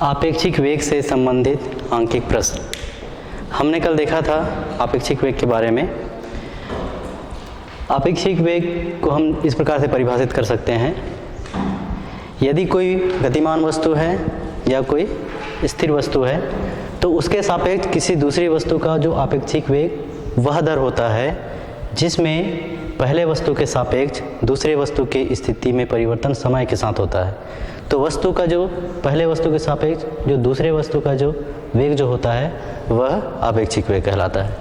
आपेक्षिक वेग से संबंधित आंकिक प्रश्न। हमने कल देखा था आपेक्षिक वेग के बारे में। आपेक्षिक वेग को हम इस प्रकार से परिभाषित कर सकते हैं, यदि कोई गतिमान वस्तु है या कोई स्थिर वस्तु है तो उसके सापेक्ष किसी दूसरी वस्तु का जो आपेक्षिक वेग वह दर होता है जिसमें पहले वस्तु के सापेक्ष दूसरे वस्तु की स्थिति में परिवर्तन समय के साथ होता है। तो वस्तु का जो पहले वस्तु के सापेक्ष जो दूसरे वस्तु का जो वेग जो होता है वह आपेक्षिक वेग कहलाता है।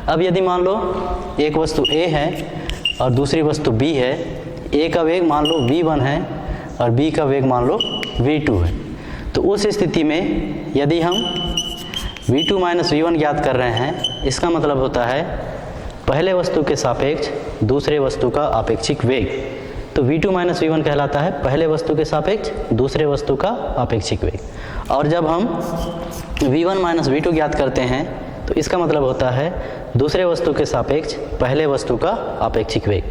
अब यदि मान लो एक वस्तु A है और दूसरी वस्तु B है, A का वेग मान लो V1 है और B का वेग मान लो V2 है, तो उस स्थिति में यदि हम V2 माइनस V1 ज्ञात कर रहे हैं, इसका मतलब होता है पहले वस्तु के सापेक्ष दूसरे वस्तु का आपेक्षिक वेग। तो V2 माइनस V1 कहलाता है पहले वस्तु के सापेक्ष दूसरे वस्तु का आपेक्षिक वेग। और जब हम V1 माइनस V2 ज्ञात करते हैं तो इसका मतलब होता है दूसरे वस्तु के सापेक्ष पहले वस्तु का आपेक्षिक वेग।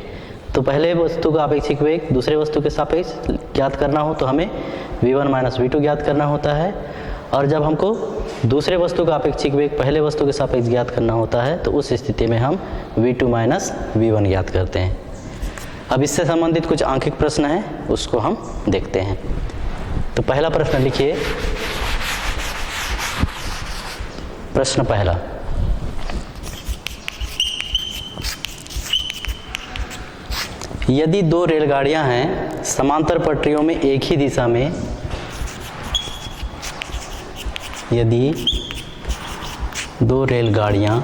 तो पहले वस्तु का आपेक्षिक वेग दूसरे वस्तु के सापेक्ष ज्ञात करना हो तो हमें V1 माइनस V2 ज्ञात करना होता है, और जब हमको दूसरे वस्तु का आपेक्षिक वेग पहले वस्तु के सापेक्ष ज्ञात करना होता है तो उस स्थिति में हम V2 माइनस V1 ज्ञात करते हैं। अब इससे संबंधित कुछ आंकिक प्रश्न हैं, उसको हम देखते हैं। तो पहला प्रश्न लिखिए। प्रश्न पहला, यदि दो रेलगाड़ियां हैं समांतर पटरियों में एक ही दिशा में, यदि दो रेलगाड़ियां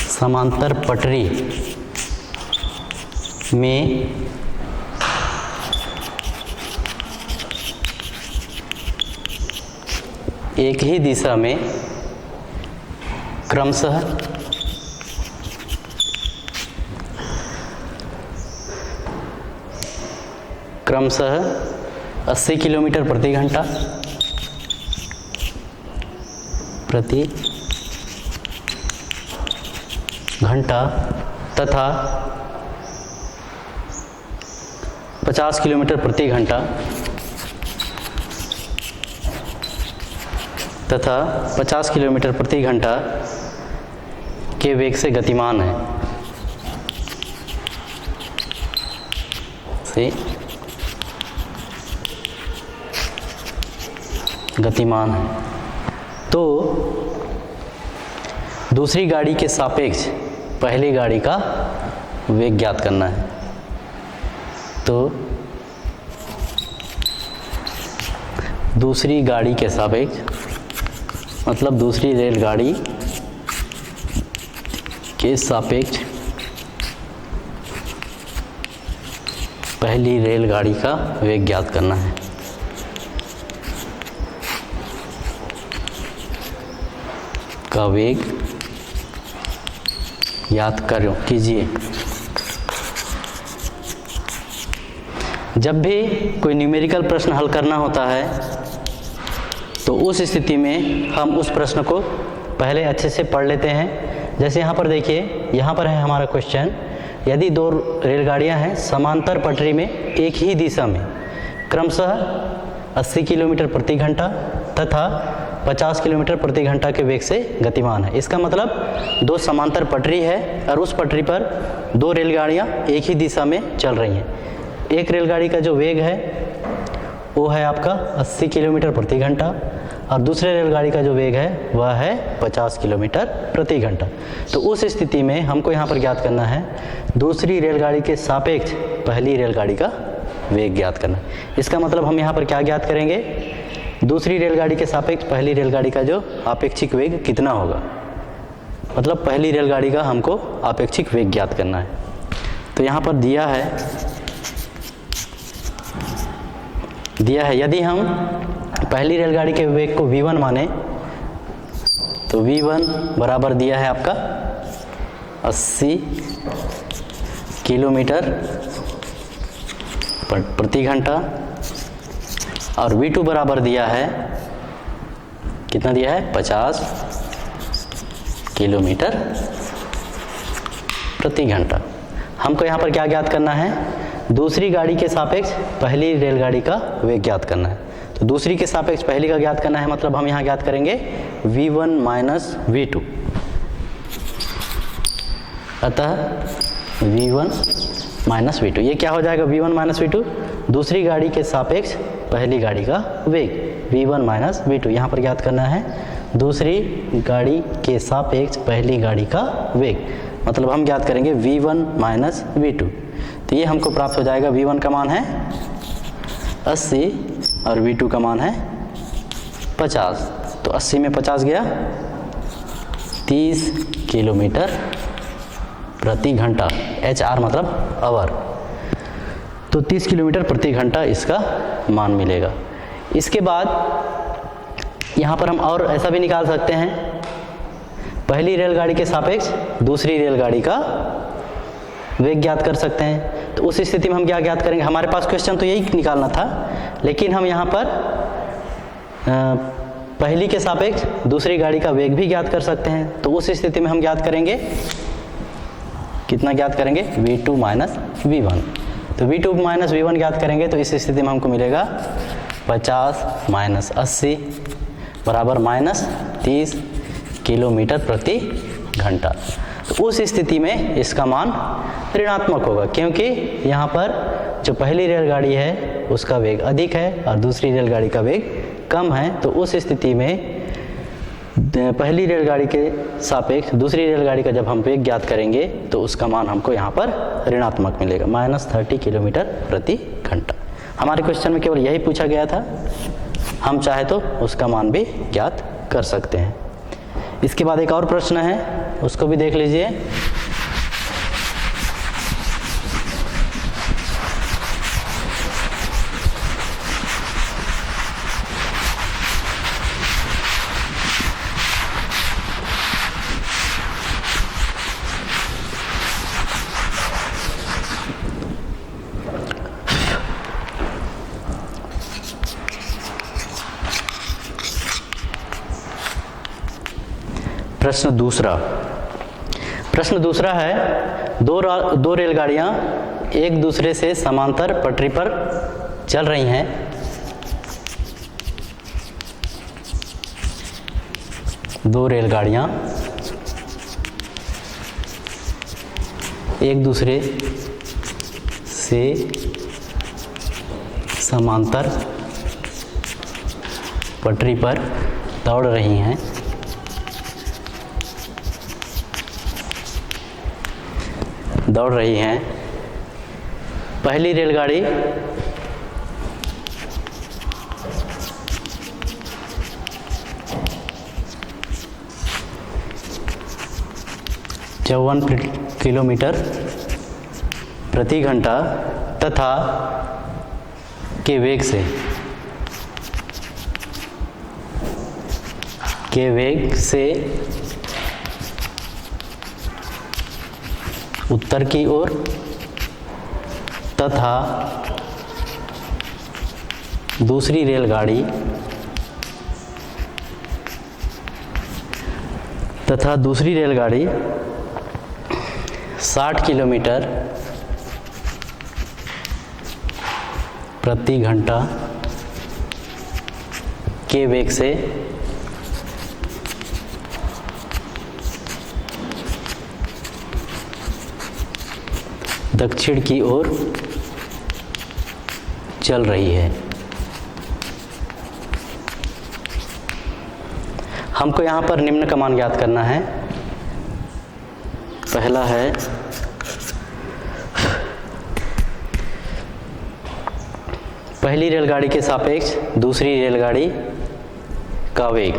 समांतर पटरी में एक ही दिशा में क्रमशः क्रमशः 80 किलोमीटर प्रति घंटा तथा 50 किलोमीटर प्रति घंटा तथा 50 किलोमीटर प्रति घंटा के वेग से गतिमान है। गतिमान है तो दूसरी गाड़ी के सापेक्ष पहली गाड़ी का वेग ज्ञात करना है। तो दूसरी गाड़ी के सापेक्ष मतलब दूसरी रेलगाड़ी के सापेक्ष पहली रेलगाड़ी का वेग ज्ञात करना है। का वेग याद करो कीजिए। जब भी कोई न्यूमेरिकल प्रश्न हल करना होता है तो उस स्थिति में हम उस प्रश्न को पहले अच्छे से पढ़ लेते हैं। जैसे यहाँ पर देखिए, यहाँ पर है हमारा क्वेश्चन, यदि दो रेलगाड़ियाँ हैं समांतर पटरी में एक ही दिशा में क्रमशः 80 किलोमीटर प्रति घंटा तथा 50 किलोमीटर प्रति घंटा के वेग से गतिमान है। इसका मतलब दो समांतर पटरी है और उस पटरी पर दो रेलगाड़ियाँ एक ही दिशा में चल रही हैं। एक रेलगाड़ी का जो वेग है वो है आपका 80 किलोमीटर प्रति घंटा और दूसरे रेलगाड़ी का जो वेग है वह है 50 किलोमीटर प्रति घंटा। तो उस स्थिति में हमको यहाँ पर ज्ञात करना है दूसरी रेलगाड़ी के सापेक्ष पहली रेलगाड़ी का वेग ज्ञात करना। इसका मतलब हम यहाँ पर क्या ज्ञात करेंगे, दूसरी रेलगाड़ी के सापेक्ष पहली रेलगाड़ी का जो आपेक्षिक वेग कितना होगा, मतलब पहली रेलगाड़ी का हमको आपेक्षिक वेग ज्ञात करना है। तो यहाँ पर दिया है यदि हम पहली रेलगाड़ी के वेग को v1 माने तो v1 बराबर दिया है आपका 80 किलोमीटर प्रति घंटा और v2 बराबर दिया है, कितना दिया है, 50 किलोमीटर प्रति घंटा। हमको यहाँ पर क्या ज्ञात करना है, दूसरी गाड़ी के सापेक्ष पहली रेलगाड़ी का वेग ज्ञात करना है। तो दूसरी के सापेक्ष पहली का ज्ञात करना है, मतलब हम यहाँ ज्ञात करेंगे v1 माइनस v2। अतः v1 माइनस v2, ये क्या हो जाएगा v1 माइनस v2, दूसरी गाड़ी के सापेक्ष पहली गाड़ी का वेग v1 माइनस v2। यहाँ पर ज्ञात करना है दूसरी गाड़ी के सापेक्ष पहली गाड़ी का वेग, मतलब हम ज्ञात करेंगे v1 माइनस v2। तो ये हमको प्राप्त हो जाएगा, v1 का मान है 80 और v2 का मान है 50। तो 80 में 50 गया, 30 किलोमीटर प्रति घंटा, HR मतलब आवर। तो 30 किलोमीटर प्रति घंटा इसका मान मिलेगा। इसके बाद यहाँ पर हम और ऐसा भी निकाल सकते हैं, पहली रेलगाड़ी के सापेक्ष दूसरी रेलगाड़ी का वेग ज्ञात कर सकते हैं। तो उस स्थिति में हम क्या ज्ञात करेंगे, हमारे पास क्वेश्चन तो यही निकालना था, लेकिन हम यहाँ पर पहली के सापेक्ष दूसरी गाड़ी का वेग भी ज्ञात कर सकते हैं। तो उस स्थिति में हम ज्ञात करेंगे, कितना ज्ञात करेंगे, v2 माइनस v1। तो v2 माइनस v1 ज्ञात करेंगे तो इस स्थिति में हमको मिलेगा 50 माइनस 80 बराबर माइनस 30 किलोमीटर प्रति घंटा। तो उस स्थिति में इसका मान ऋणात्मक होगा, क्योंकि यहाँ पर जो पहली रेलगाड़ी है उसका वेग अधिक है और दूसरी रेलगाड़ी का वेग कम है। तो उस स्थिति में पहली रेलगाड़ी के सापेक्ष दूसरी रेलगाड़ी का जब हम वेग ज्ञात करेंगे तो उसका मान हमको यहाँ पर ऋणात्मक मिलेगा, माइनस 30 किलोमीटर प्रति घंटा। हमारे क्वेश्चन में केवल यही पूछा गया था, हम चाहे तो उसका मान भी ज्ञात कर सकते हैं। इसके बाद एक और प्रश्न है, उसको भी देख लीजिए। प्रश्न दूसरा है, दो रेलगाड़ियां एक दूसरे से समांतर पटरी पर चल रही हैं। दो रेलगाड़ियां एक दूसरे से समांतर पटरी पर दौड़ रही हैं। पहली रेलगाड़ी चौवन किलोमीटर प्रति घंटा तथा के वेग से उत्तर की ओर तथा दूसरी रेलगाड़ी 60 किलोमीटर प्रति घंटा के वेग से दक्षिण की ओर चल रही है। हमको यहाँ पर निम्न का मान ज्ञात करना है। पहला है पहली रेलगाड़ी के सापेक्ष दूसरी रेलगाड़ी का वेग।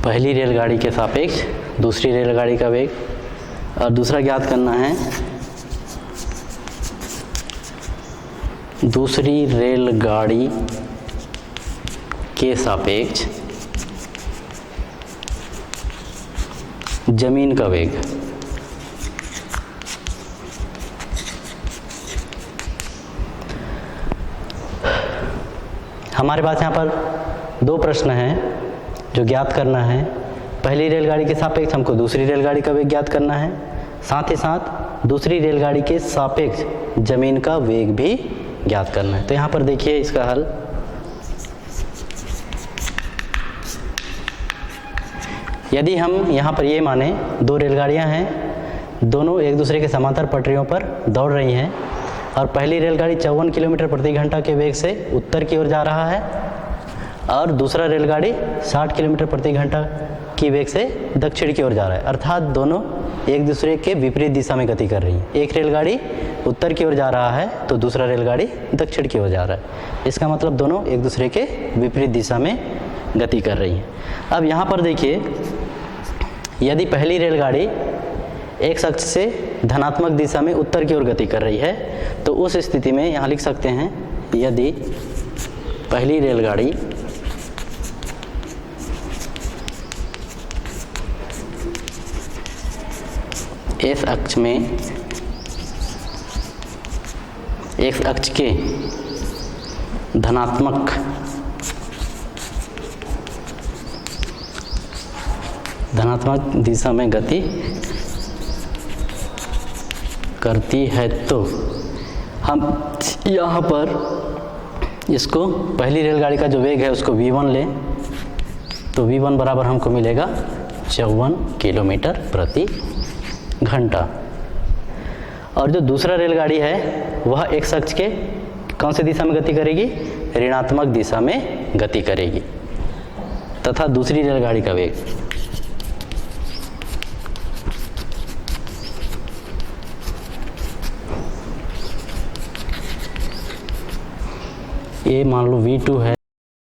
पहली रेलगाड़ी के सापेक्ष दूसरी रेलगाड़ी का वेग, और दूसरा ज्ञात करना है दूसरी रेलगाड़ी के सापेक्ष जमीन का वेग। हमारे पास यहाँ पर दो प्रश्न हैं जो ज्ञात करना है। पहली रेलगाड़ी के सापेक्ष हमको दूसरी रेलगाड़ी का वेग ज्ञात करना है, साथ ही साथ दूसरी रेलगाड़ी के सापेक्ष जमीन का वेग भी ज्ञात करना है। तो यहाँ पर देखिए इसका हल। यदि हम यहाँ पर ये माने दो रेलगाड़ियाँ हैं, दोनों एक दूसरे के समांतर पटरियों पर दौड़ रही हैं और पहली रेलगाड़ी 54 किलोमीटर प्रति घंटा के वेग से उत्तर की ओर जा रहा है और दूसरा रेलगाड़ी 60 किलोमीटर प्रति घंटा की वेग से दक्षिण की ओर जा रहा है, अर्थात दोनों एक दूसरे के विपरीत दिशा में गति कर रही हैं। एक रेलगाड़ी उत्तर की ओर जा रहा है तो दूसरा रेलगाड़ी दक्षिण की ओर जा रहा है। इसका मतलब दोनों एक दूसरे के विपरीत दिशा में गति कर रही हैं। अब यहाँ पर देखिए, यदि पहली रेलगाड़ी एक अक्ष से धनात्मक दिशा में उत्तर की ओर गति कर रही है तो उस स्थिति में यहाँ लिख सकते हैं, यदि पहली रेलगाड़ी इस अक्ष में एक अक्ष के धनात्मक दिशा में गति करती है तो हम यहाँ पर इसको पहली रेलगाड़ी का जो वेग है उसको v1 लें तो v1 बराबर हमको मिलेगा 54 किलोमीटर प्रति घंटा। और जो दूसरा रेलगाड़ी है वह एक अक्ष के कौन सी दिशा में गति करेगी? ऋणात्मक दिशा में गति करेगी तथा दूसरी रेलगाड़ी का वेग ये मान लो v2 है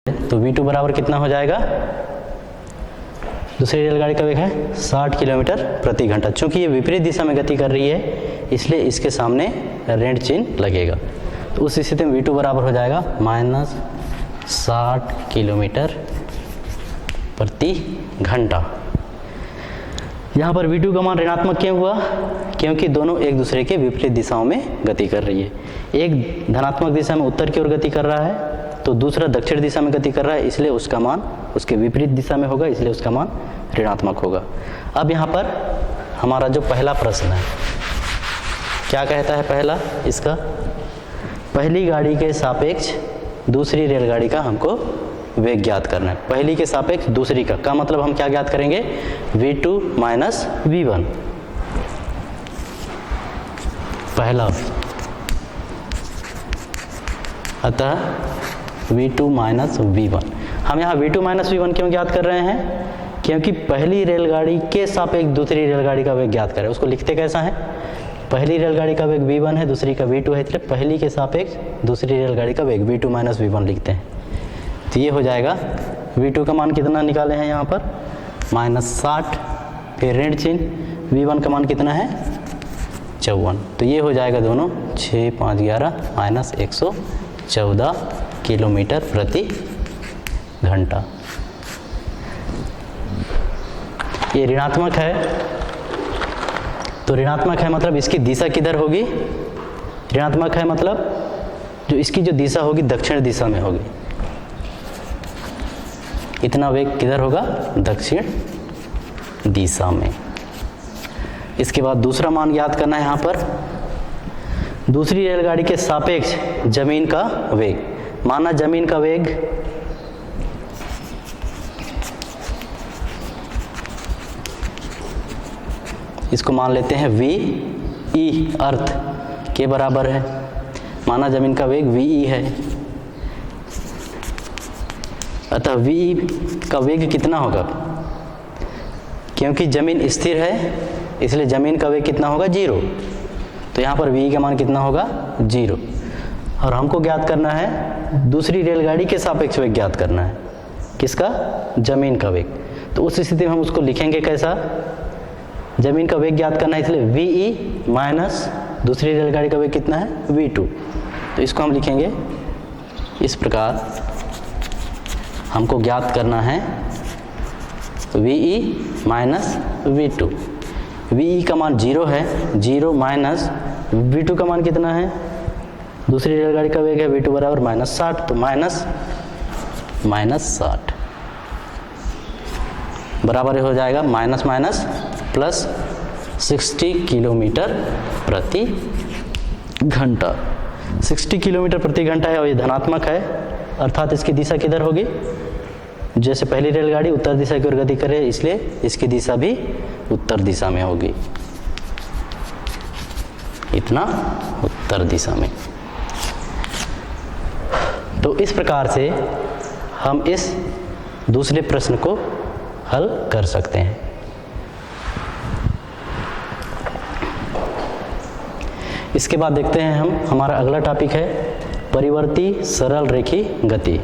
तो v2 बराबर कितना हो जाएगा? दूसरी रेलगाड़ी का वेग है 60 किलोमीटर प्रति घंटा। चूंकि ये विपरीत दिशा में गति कर रही है इसलिए इसके सामने ऋण चिन्ह लगेगा। तो उस स्थिति में v2 बराबर हो जाएगा -60 किलोमीटर प्रति घंटा। यहाँ पर v2 का मान ऋणात्मक क्यों हुआ? क्योंकि दोनों एक दूसरे के विपरीत दिशाओं में गति कर रही है। एक धनात्मक दिशा में उत्तर की ओर गति कर रहा है तो दूसरा दक्षिण दिशा में गति कर रहा है, इसलिए उसका मान उसके विपरीत दिशा में होगा, इसलिए उसका मान ऋणात्मक होगा। अब यहाँ पर हमारा जो पहला प्रश्न है क्या कहता है? पहला इसका पहली गाड़ी के सापेक्ष दूसरी रेलगाड़ी का हमको वेग ज्ञात करना है। पहली के सापेक्ष दूसरी का मतलब हम क्या ज्ञात करेंगे? v2 minus v1। पहला अतः v2 माइनस v1। हम यहाँ v2 माइनस v1 क्यों ज्ञात कर रहे हैं? क्योंकि पहली रेलगाड़ी के सापेक्ष दूसरी रेलगाड़ी का वेग ज्ञात करें। उसको लिखते कैसा है? पहली रेलगाड़ी का वेग v1 है, दूसरी का v2 है, इसलिए पहली के सापेक्ष दूसरी रेलगाड़ी का वेग v2 माइनस v1 लिखते हैं। तो ये हो जाएगा, v2 का मान कितना निकाले हैं यहाँ पर? -60, फिर ऋण चिन्ह, v1 का मान कितना है? 54। तो ये हो जाएगा दोनों 6, 5, 11 -114 किलोमीटर प्रति घंटा। ये ऋणात्मक है तो ऋणात्मक है मतलब इसकी दिशा किधर होगी? ऋणात्मक है मतलब जो इसकी जो दिशा होगी दक्षिण दिशा में होगी। इतना वेग किधर होगा? दक्षिण दिशा में। इसके बाद दूसरा मान ज्ञात करना है यहाँ पर, दूसरी रेलगाड़ी के सापेक्ष जमीन का वेग। माना जमीन का वेग इसको मान लेते हैं VE अर्थ के बराबर है। माना जमीन का वेग VE है, अतः VE का वेग कितना होगा? क्योंकि जमीन स्थिर है इसलिए जमीन का वेग कितना होगा? 0। तो यहाँ पर VE का मान कितना होगा? 0। और हमको ज्ञात करना है दूसरी रेलगाड़ी के सापेक्ष वेग ज्ञात करना है। किसका? जमीन का वेग। तो उस स्थिति में हम उसको लिखेंगे कैसा? जमीन का वेग ज्ञात करना है इसलिए VE माइनस दूसरी रेलगाड़ी का वेग कितना है? V2। तो इसको हम लिखेंगे इस प्रकार। हमको ज्ञात करना है VE माइनस V2। VE का मान 0 है, 0 माइनस V2 का मान कितना है? दूसरी रेलगाड़ी का वेग है V2 बराबर -60, तो माइनस 60 बराबर हो जाएगा माइनस माइनस प्लस 60 किलोमीटर प्रति घंटा। 60 किलोमीटर प्रति घंटा है और ये धनात्मक है, अर्थात इसकी दिशा किधर होगी? जैसे पहली रेलगाड़ी उत्तर दिशा की ओर गति करे, इसलिए इसकी दिशा भी उत्तर दिशा में होगी, इतना उत्तर दिशा में। तो इस प्रकार से हम इस दूसरे प्रश्न को हल कर सकते हैं। इसके बाद देखते हैं हम, हमारा अगला टॉपिक है परिवर्ती सरल रेखी गति।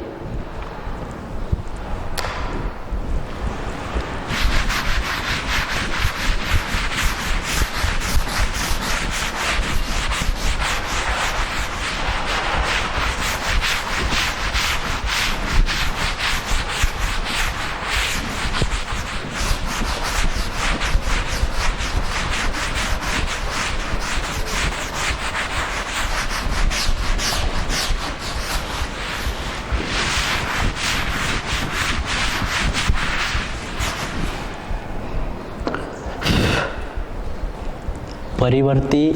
परिवर्ती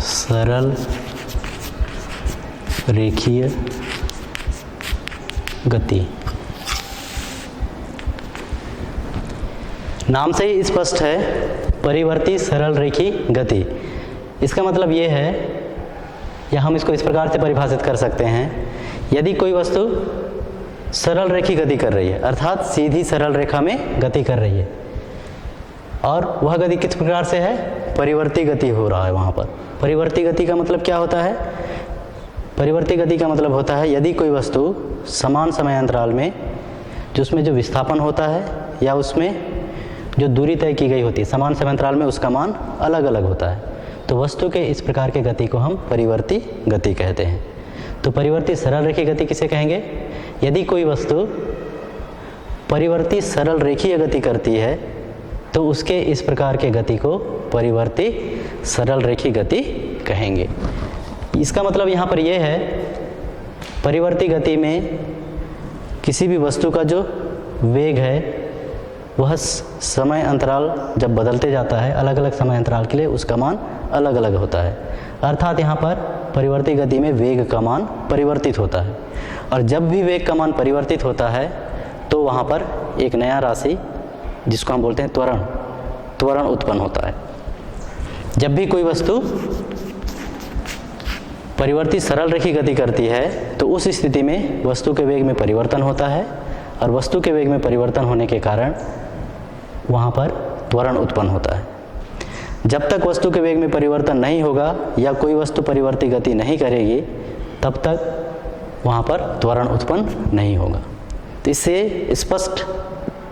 सरल रेखीय गति। नाम से ही स्पष्ट है, परिवर्ती सरल रेखी गति। इसका मतलब ये है, या हम इसको इस प्रकार से परिभाषित कर सकते हैं, यदि कोई वस्तु सरल रेखी गति कर रही है, अर्थात सीधी सरल रेखा में गति कर रही है, और वह गति किस प्रकार से है? परिवर्ती गति हो रहा है वहाँ पर। परिवर्ती गति का मतलब क्या होता है? परिवर्ती गति का मतलब होता है यदि कोई वस्तु समान समय अंतराल में, जिसमें जो विस्थापन होता है या उसमें जो दूरी तय की गई होती है, समान समय अंतराल में उसका मान अलग अलग होता है, तो वस्तु के इस प्रकार के गति को हम परिवर्ती गति कहते हैं। तो परिवर्ती सरल रेखी गति किसे कहेंगे? यदि कोई वस्तु परिवर्ती सरल रेखीय गति करती है तो उसके इस प्रकार के गति को परिवर्ती सरल रेखी गति कहेंगे। इसका मतलब यहाँ पर यह है, परिवर्ती गति में किसी भी वस्तु का जो वेग है वह समय अंतराल जब बदलते जाता है, अलग अलग समय अंतराल के लिए उसका मान अलग अलग होता है। अर्थात यहाँ पर परिवर्ती गति में वेग का मान परिवर्तित होता है, और जब भी वेग का मान परिवर्तित होता है तो वहाँ पर एक नया राशि, जिसको हम बोलते हैं त्वरण उत्पन्न होता है। जब भी कोई वस्तु परिवर्ती सरल रेखी गति करती है तो उस स्थिति में वस्तु के वेग में परिवर्तन होता है, और वस्तु के वेग में परिवर्तन होने के कारण वहाँ पर त्वरण उत्पन्न होता है। जब तक वस्तु के वेग में परिवर्तन नहीं होगा या कोई वस्तु परिवर्ती गति नहीं करेगी, तब तक वहाँ पर त्वरण उत्पन्न नहीं होगा। तो इससे स्पष्ट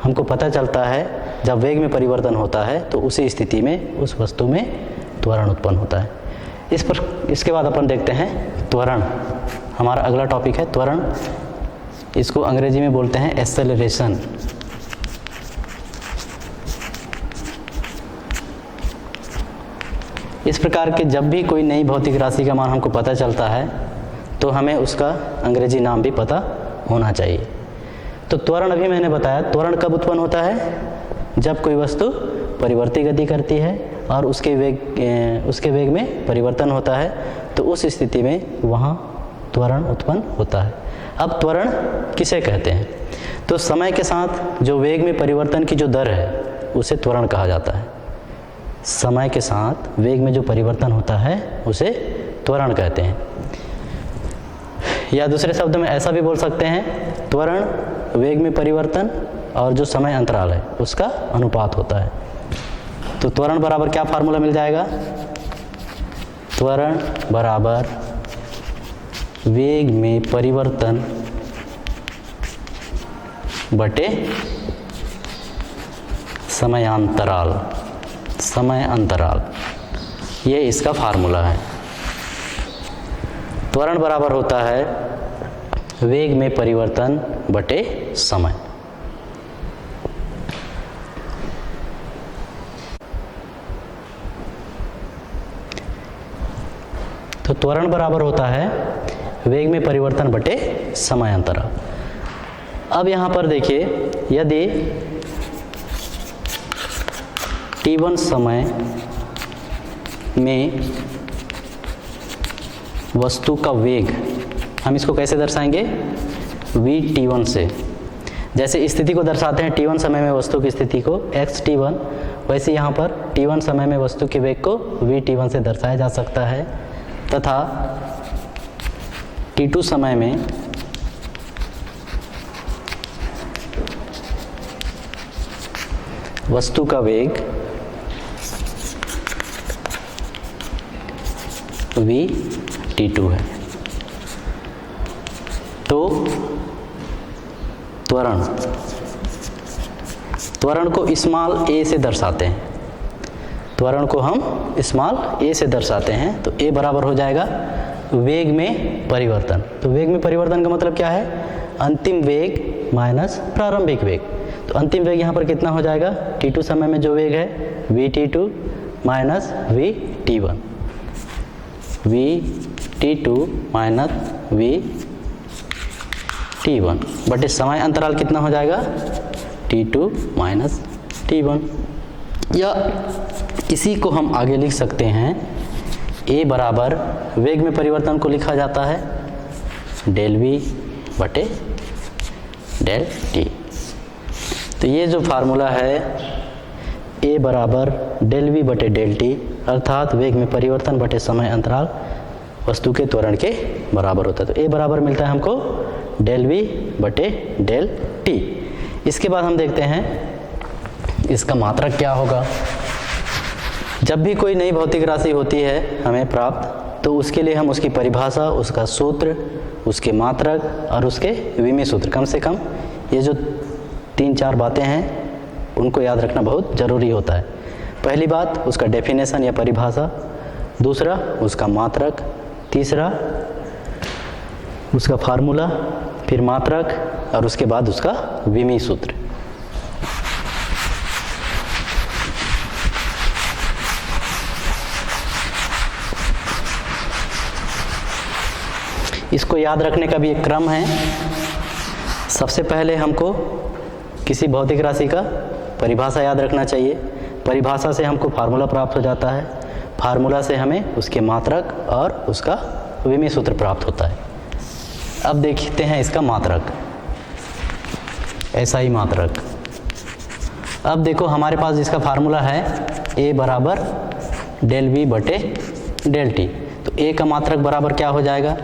हमको पता चलता है, जब वेग में परिवर्तन होता है तो उसी स्थिति में उस वस्तु में त्वरण उत्पन्न होता है। इसके बाद अपन देखते हैं त्वरण। हमारा अगला टॉपिक है त्वरण। इसको अंग्रेजी में बोलते हैं एक्सेलरेशन। इस प्रकार के जब भी कोई नई भौतिक राशि का मान हमको पता चलता है तो हमें उसका अंग्रेजी नाम भी पता होना चाहिए। तो त्वरण अभी मैंने बताया, त्वरण कब उत्पन्न होता है? जब कोई वस्तु परिवर्ती गति करती है और उसके वेग में परिवर्तन होता है, तो उस स्थिति में वहाँ त्वरण उत्पन्न होता है। अब त्वरण किसे कहते हैं? तो समय के साथ जो वेग में परिवर्तन की जो दर है उसे त्वरण कहा जाता है। समय के साथ वेग में जो परिवर्तन होता है उसे त्वरण कहते हैं। या दूसरे शब्द में ऐसा भी बोल सकते हैं, त्वरण वेग में परिवर्तन और जो समय अंतराल है उसका अनुपात होता है। तो त्वरण बराबर क्या फार्मूला मिल जाएगा? त्वरण बराबर वेग में परिवर्तन बटे समयांतराल। समय अंतराल, ये इसका फार्मूला है। त्वरण बराबर होता है वेग में परिवर्तन बटे समय। तो त्वरण बराबर होता है वेग में परिवर्तन बटे समय अंतराल। अब यहाँ पर देखिए, यदि t1 समय में वस्तु का वेग, हम इसको कैसे दर्शाएंगे, v_t1 से। जैसे स्थिति को दर्शाते हैं t1 समय में वस्तु की स्थिति को x_t1, वैसे यहाँ पर t1 समय में वस्तु के वेग को v_t1 से दर्शाया जा सकता है। तथा t2 समय में वस्तु का वेग v_t2 है। तो त्वरण को स्मॉल a से दर्शाते हैं, त्वरण को हम स्मॉल a से दर्शाते हैं। तो a बराबर हो जाएगा वेग में परिवर्तन। तो वेग में परिवर्तन का मतलब क्या है, अंतिम वेग माइनस प्रारंभिक वेग। तो अंतिम वेग यहाँ पर कितना हो जाएगा, t2 समय में जो वेग है v_t2 minus v_t1, v_t2 minus v_t1 बटे समय अंतराल कितना हो जाएगा, t2 माइनस t1। या इसी को हम आगे लिख सकते हैं, a बराबर वेग में परिवर्तन को लिखा जाता है डेल v बटे डेल t। तो ये जो फार्मूला है a बराबर डेल v बटे डेल t, अर्थात वेग में परिवर्तन बटे समय अंतराल वस्तु के त्वरण के बराबर होता है। तो a बराबर मिलता है हमको डेल v बटे डेल t। इसके बाद हम देखते हैं इसका मात्रक क्या होगा। जब भी कोई नई भौतिक राशि होती है हमें प्राप्त, तो उसके लिए हम उसकी परिभाषा, उसका सूत्र, उसके मात्रक और उसके विमीय सूत्र, कम से कम ये जो 3-4 बातें हैं उनको याद रखना बहुत ज़रूरी होता है। पहली बात उसका डेफिनेशन या परिभाषा, दूसरा उसका मात्रक, तीसरा उसका फार्मूला, फिर मात्रक और उसके बाद उसका विमीय सूत्र। इसको याद रखने का भी एक क्रम है। सबसे पहले हमको किसी भौतिक राशि का परिभाषा याद रखना चाहिए, परिभाषा से हमको फार्मूला प्राप्त हो जाता है, फार्मूला से हमें उसके मात्रक और उसका विमीय सूत्र प्राप्त होता है। अब देखते हैं इसका मात्रक, SI मात्रक। अब देखो हमारे पास इसका फार्मूला है A बराबर डेल V बटे डेल T। तो A का मात्रक बराबर क्या हो जाएगा,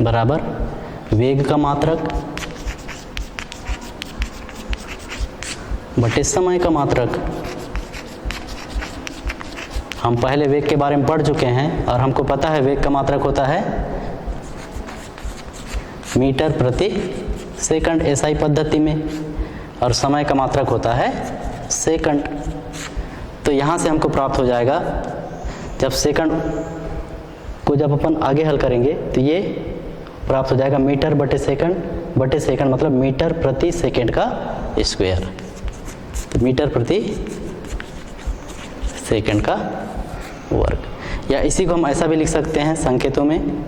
बराबर वेग का मात्रक बटे समय का मात्रक। हम पहले वेग के बारे में पढ़ चुके हैं और हमको पता है वेग का मात्रक होता है मीटर प्रति सेकंड SI पद्धति में, और समय का मात्रक होता है सेकंड। तो यहाँ से हमको प्राप्त हो जाएगा, जब सेकंड को जब अपन आगे हल करेंगे तो ये प्राप्त हो जाएगा मीटर बटे सेकंड मतलब मीटर प्रति सेकंड का स्क्वायर। तो मीटर प्रति सेकंड का वर्ग, या इसी को हम ऐसा भी लिख सकते हैं संकेतों में,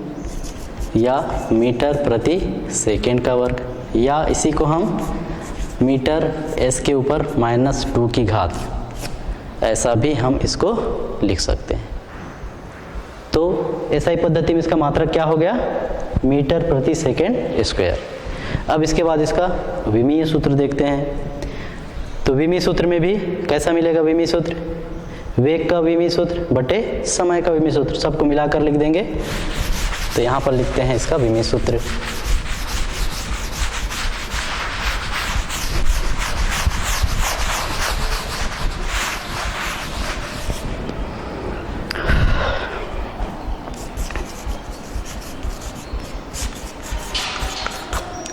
या मीटर प्रति सेकंड का वर्ग, या इसी को हम मीटर s के ऊपर -2 की घात, ऐसा भी हम इसको लिख सकते हैं। तो SI पद्धति में इसका मात्रक क्या हो गया, मीटर प्रति सेकंड स्क्वायर। अब इसके बाद इसका विमीय सूत्र देखते हैं। तो विमीय सूत्र में भी कैसा मिलेगा विमीय सूत्र, वेग का विमीय सूत्र बटे समय का विमीय सूत्र, सबको मिलाकर लिख देंगे। तो यहाँ पर लिखते हैं इसका विमीय सूत्र।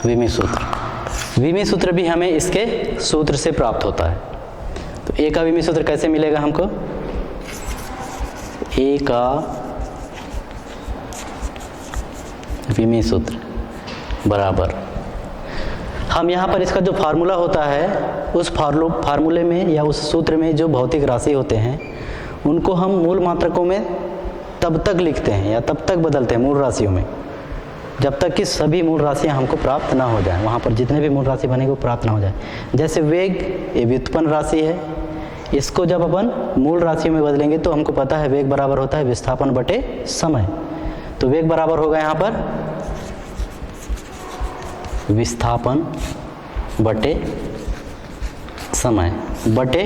विमीय सूत्र, विमीय सूत्र भी हमें इसके सूत्र से प्राप्त होता है। तो A का विमीय सूत्र कैसे मिलेगा हमको, A का विमीय सूत्र बराबर, हम यहाँ पर इसका जो फार्मूला होता है उस फार्मूले में या उस सूत्र में जो भौतिक राशि होते हैं उनको हम मूल मात्रकों में तब तक लिखते हैं या तब तक बदलते हैं मूल राशियों में जब तक कि सभी मूल राशियां हमको प्राप्त ना हो जाए, वहाँ पर जितने भी मूल राशि बनेंगे वो प्राप्त ना हो जाए। जैसे वेग, ये व्युत्पन्न राशि है, इसको जब अपन मूल राशियों में बदलेंगे तो हमको पता है वेग बराबर होता है विस्थापन बटे समय। तो वेग बराबर होगा यहाँ पर विस्थापन बटे समय, बटे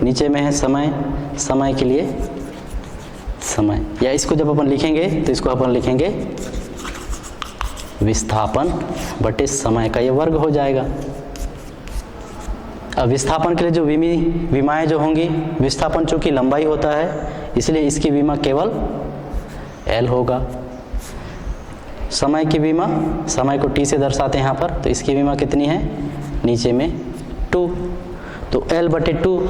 नीचे में है समय, समय के लिए समय, या इसको जब अपन लिखेंगे तो इसको अपन लिखेंगे विस्थापन बटे समय का ये वर्ग हो जाएगा। अब विस्थापन के लिए जो विमाएं जो होंगी, विस्थापन चूंकि लंबाई होता है इसलिए इसकी विमा केवल L होगा। समय की विमा, समय को T से दर्शाते हैं यहाँ पर, तो इसकी विमा कितनी है, नीचे में 2, तो L बटे 2,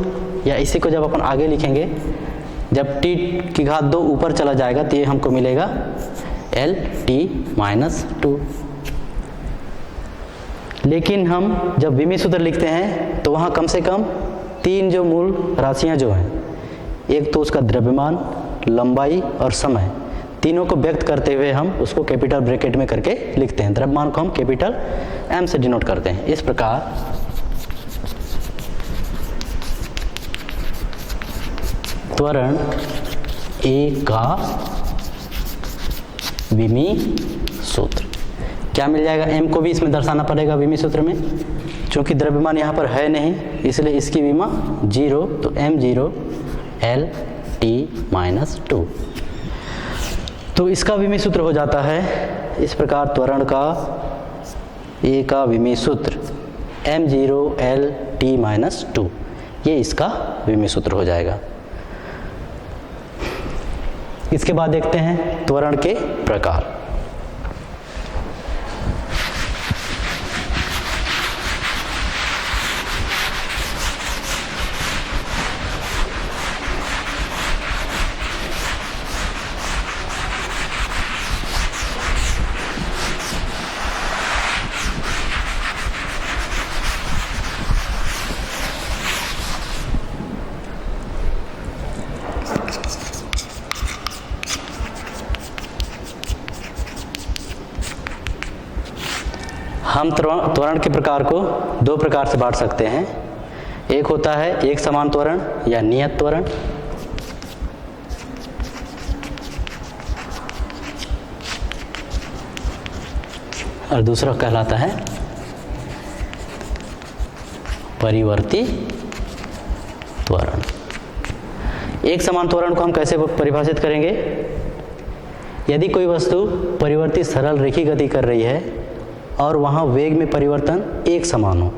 या इसी को जब अपन आगे लिखेंगे जब T की घात 2 ऊपर चला जाएगा तो ये हमको मिलेगा LT-2। लेकिन हम जब विमी सूत्र लिखते हैं तो वहाँ कम से कम 3 जो मूल राशियाँ जो हैं, एक तो उसका द्रव्यमान, लंबाई और समय, तीनों को व्यक्त करते हुए हम उसको कैपिटल ब्रैकेट में करके लिखते हैं। द्रव्यमान को हम कैपिटल M से डिनोट करते हैं। इस प्रकार त्वरण A का विमी सूत्र क्या मिल जाएगा, M को भी इसमें दर्शाना पड़ेगा विमी सूत्र में, चूंकि द्रव्यमान यहाँ पर है नहीं इसलिए इसकी विमा 0, तो M0 LT-2। तो इसका विमी सूत्र हो जाता है इस प्रकार, त्वरण का A का विमी सूत्र M0 LT-2, ये इसका विमी सूत्र हो जाएगा। इसके बाद देखते हैं त्वरण के प्रकार। हम त्वरण के प्रकार को 2 प्रकार से बांट सकते हैं। एक होता है एक समान त्वरण या नियत त्वरण, और दूसरा कहलाता है परिवर्ती त्वरण। एक समान त्वरण को हम कैसे परिभाषित करेंगे, यदि कोई वस्तु परिवर्ती सरल रेखी गति कर रही है और वहाँ वेग में परिवर्तन एक समान हो,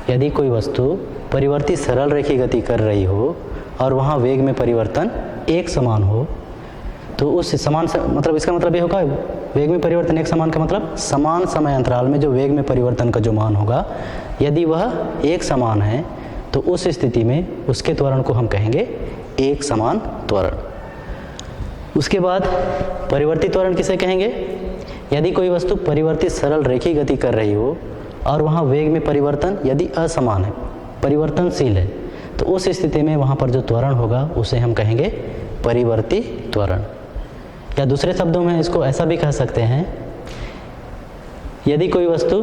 यदि कोई वस्तु परिवर्ती सरल रेखी गति कर रही हो और वहाँ वेग में परिवर्तन एक समान हो, तो उस समान मतलब इसका मतलब ये होगा वेग में परिवर्तन एक समान का मतलब समान समय अंतराल में जो वेग में परिवर्तन का जो मान होगा यदि वह एक समान है तो उस स्थिति में उसके त्वरण को हम कहेंगे एक समान त्वरण। उसके बाद परिवर्ती त्वरण किसे कहेंगे, यदि कोई वस्तु परिवर्ती सरल रेखी गति कर रही हो और वहाँ वेग में परिवर्तन यदि असमान है, परिवर्तनशील है, तो उस स्थिति में वहाँ पर जो त्वरण होगा उसे हम कहेंगे परिवर्ती त्वरण। या दूसरे शब्दों में इसको ऐसा भी कह सकते हैं, यदि कोई वस्तु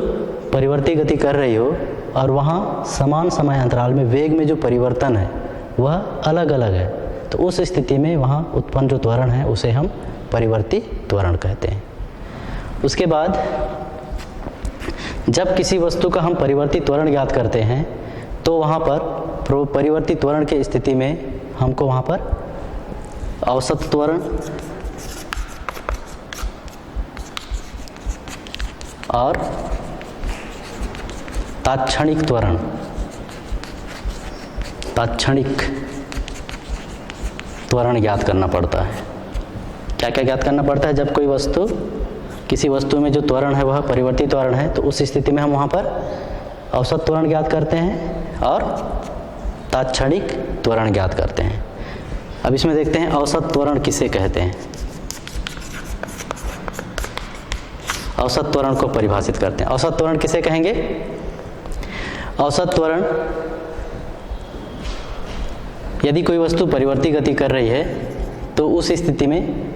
परिवर्ती गति कर रही हो और वहाँ समान समय अंतराल में वेग में जो परिवर्तन है वह अलग अलग है, तो उस स्थिति में वहाँ उत्पन्न जो त्वरण है उसे हम परिवर्ती त्वरण कहते हैं। उसके बाद जब किसी वस्तु का हम परिवर्ती त्वरण ज्ञात करते हैं तो वहाँ पर परिवर्ती त्वरण की स्थिति में हमको वहाँ पर औसत त्वरण और तात्क्षणिक त्वरण, तात्क्षणिक त्वरण ज्ञात करना पड़ता है। क्या क्या ज्ञात करना पड़ता है, जब कोई वस्तु किसी वस्तु में जो त्वरण है वह परिवर्ती त्वरण है तो उस स्थिति में हम वहाँ पर औसत त्वरण ज्ञात करते हैं और तात्क्षणिक त्वरण ज्ञात करते हैं। अब इसमें देखते हैं औसत त्वरण किसे कहते हैं। औसत त्वरण को परिभाषित करते हैं। औसत त्वरण किसे कहेंगे, औसत त्वरण यदि कोई वस्तु परिवर्ती गति कर रही है तो उस स्थिति में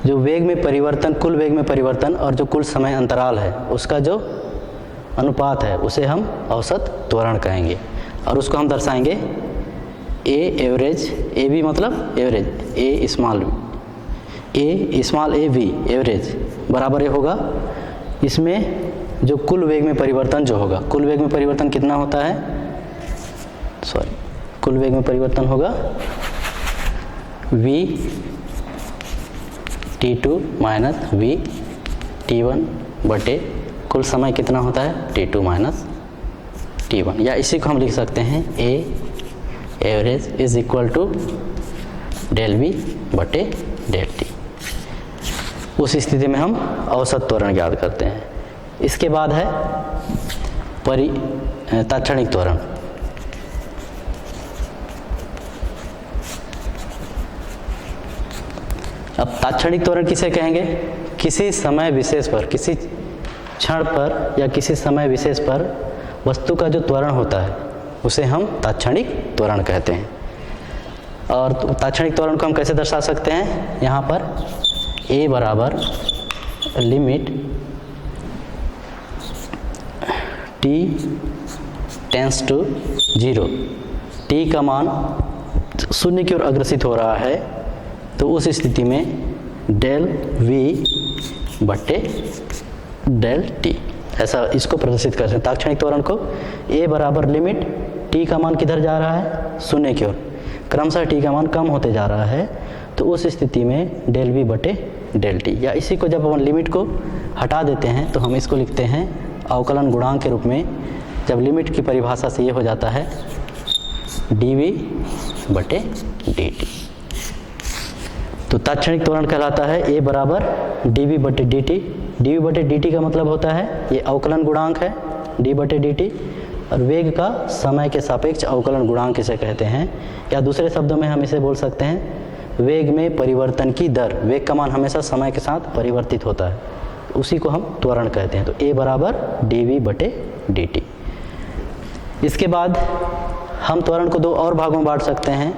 जो वेग में परिवर्तन, कुल वेग में परिवर्तन और जो कुल समय अंतराल है उसका जो अनुपात है उसे हम औसत त्वरण कहेंगे, और उसको हम दर्शाएंगे ए एवरेज, ए बी मतलब average, A small A V average बराबर ये होगा इसमें जो कुल वेग में परिवर्तन जो होगा, कुल वेग में परिवर्तन कितना होता है, कुल वेग में परिवर्तन होगा v t2 minus v t1 बटे कुल समय कितना होता है t2 माइनस t1, या इसी को हम लिख सकते हैं a average is equal to del v बटे डेल t। उस स्थिति में हम औसत त्वरण ज्ञात करते हैं। इसके बाद है तात्क्षणिक त्वरण। अब तात्क्षणिक त्वरण किसे कहेंगे, किसी समय विशेष पर, किसी क्षण पर या किसी समय विशेष पर वस्तु का जो त्वरण होता है उसे हम तात्क्षणिक त्वरण कहते हैं। और तात्क्षणिक त्वरण को हम कैसे दर्शा सकते हैं, यहाँ पर a बराबर limit t tends to 0, t का मान शून्य की ओर अग्रसित हो रहा है, तो उस स्थिति में डेल v बटे डेल t, ऐसा इसको प्रदर्शित कर सकते हैं। तात्क्षणिक त्वरण को a बराबर लिमिट t का मान किधर जा रहा है शून्य की ओर, क्रमशः t का मान कम होते जा रहा है, तो उस स्थिति में डेल v बटे डेल t, या इसी को जब अपन लिमिट को हटा देते हैं तो हम इसको लिखते हैं अवकलन गुणांक के रूप में। जब लिमिट की परिभाषा से ये हो जाता है dv बटे dt, तो तात्क्षणिक त्वरण कहलाता है a बराबर dv बटे dt। dv बटे dt का मतलब होता है ये अवकलन गुणांक है d बटे dt, और वेग का समय के सापेक्ष अवकलन गुणांक इसे कहते हैं, या दूसरे शब्दों में हम इसे बोल सकते हैं वेग में परिवर्तन की दर। वेग का मान हमेशा समय के साथ परिवर्तित होता है, उसी को हम त्वरण कहते हैं। तो a बराबर dv बटे dt। इसके बाद हम त्वरण को दो और भागों में बांट सकते हैं,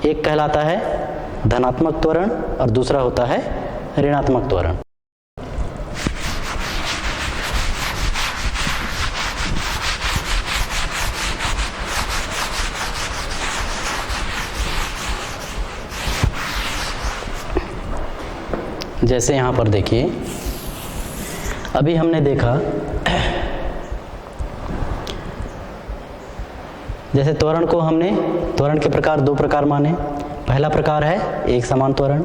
एक कहलाता है धनात्मक त्वरण और दूसरा होता है ऋणात्मक त्वरण। जैसे यहाँ पर देखिए, अभी हमने देखा जैसे त्वरण को हमने, त्वरण के प्रकार दो प्रकार माने। पहला प्रकार है एक समान त्वरण,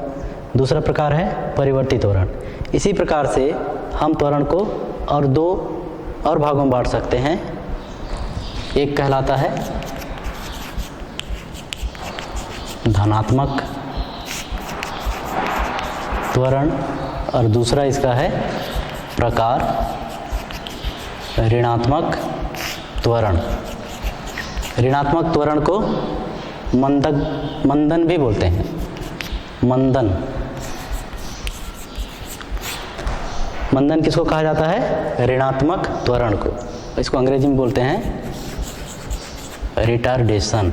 दूसरा प्रकार है परिवर्ती त्वरण। इसी प्रकार से हम त्वरण को और दो और भागों में बांट सकते हैं, एक कहलाता है धनात्मक त्वरण और दूसरा इसका है प्रकार ऋणात्मक त्वरण। ऋणात्मक त्वरण को मंदन भी बोलते हैं, मंदन किसको कहा जाता है, ऋणात्मक त्वरण को। इसको अंग्रेजी में बोलते हैं रिटार्डेशन।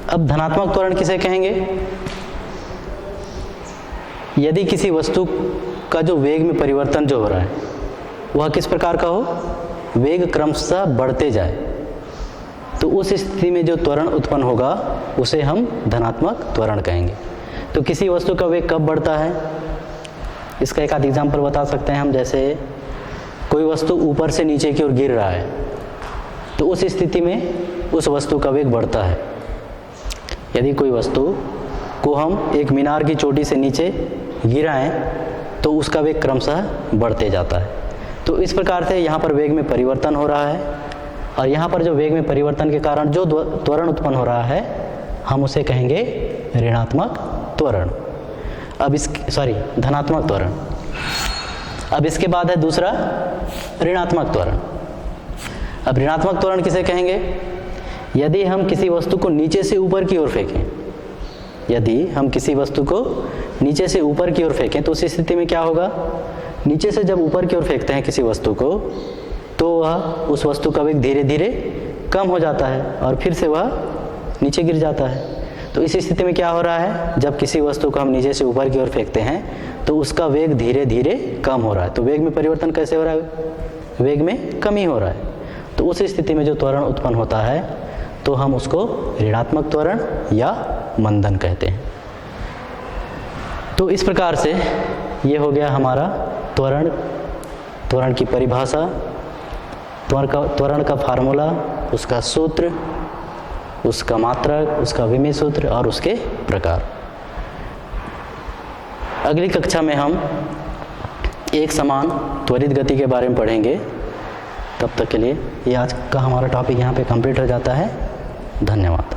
अब धनात्मक त्वरण किसे कहेंगे, यदि किसी वस्तु का जो वेग में परिवर्तन जो हो रहा है वह किस प्रकार का हो, वेग क्रमशः बढ़ते जाए, तो उस स्थिति में जो त्वरण उत्पन्न होगा उसे हम धनात्मक त्वरण कहेंगे। तो किसी वस्तु का वेग कब बढ़ता है, इसका एक आध एग्जाम्पल बता सकते हैं हम। जैसे कोई वस्तु ऊपर से नीचे की ओर गिर रहा है, तो उस स्थिति में उस वस्तु का वेग बढ़ता है। यदि कोई वस्तु को हम एक मीनार की चोटी से नीचे गिराएं तो उसका वेग क्रमशः बढ़ते जाता है। तो इस प्रकार से यहाँ पर वेग में परिवर्तन हो रहा है, और यहाँ पर जो वेग में परिवर्तन के कारण जो त्वरण उत्पन्न हो रहा है हम उसे कहेंगे ऋणात्मक त्वरण। अब धनात्मक त्वरण। अब इसके बाद है दूसरा ऋणात्मक त्वरण। अब ऋणात्मक त्वरण किसे कहेंगे, यदि हम किसी वस्तु को नीचे से ऊपर की ओर फेंकें, यदि हम किसी वस्तु को नीचे से ऊपर की ओर फेंकें तो उस स्थिति में क्या होगा, नीचे से जब ऊपर की ओर फेंकते हैं किसी वस्तु को तो वह उस वस्तु का वेग धीरे धीरे कम हो जाता है और फिर से वह नीचे गिर जाता है। तो इस स्थिति में क्या हो रहा है, जब किसी वस्तु को हम नीचे से ऊपर की ओर फेंकते हैं तो उसका वेग धीरे धीरे कम हो रहा है। तो वेग में परिवर्तन कैसे हो रहा है, वेग में कमी हो रहा है। तो उस स्थिति में जो त्वरण उत्पन्न होता है तो हम उसको ऋणात्मक त्वरण या मंदन कहते हैं। तो इस प्रकार से ये हो गया हमारा त्वरण की परिभाषा, त्वरण का फार्मूला, उसका सूत्र, उसका मात्रक, उसका विमेय सूत्र और उसके प्रकार। अगली कक्षा में हम एक समान त्वरित गति के बारे में पढ़ेंगे। तब तक के लिए ये आज का हमारा टॉपिक यहाँ पे कंप्लीट हो जाता है। धन्यवाद।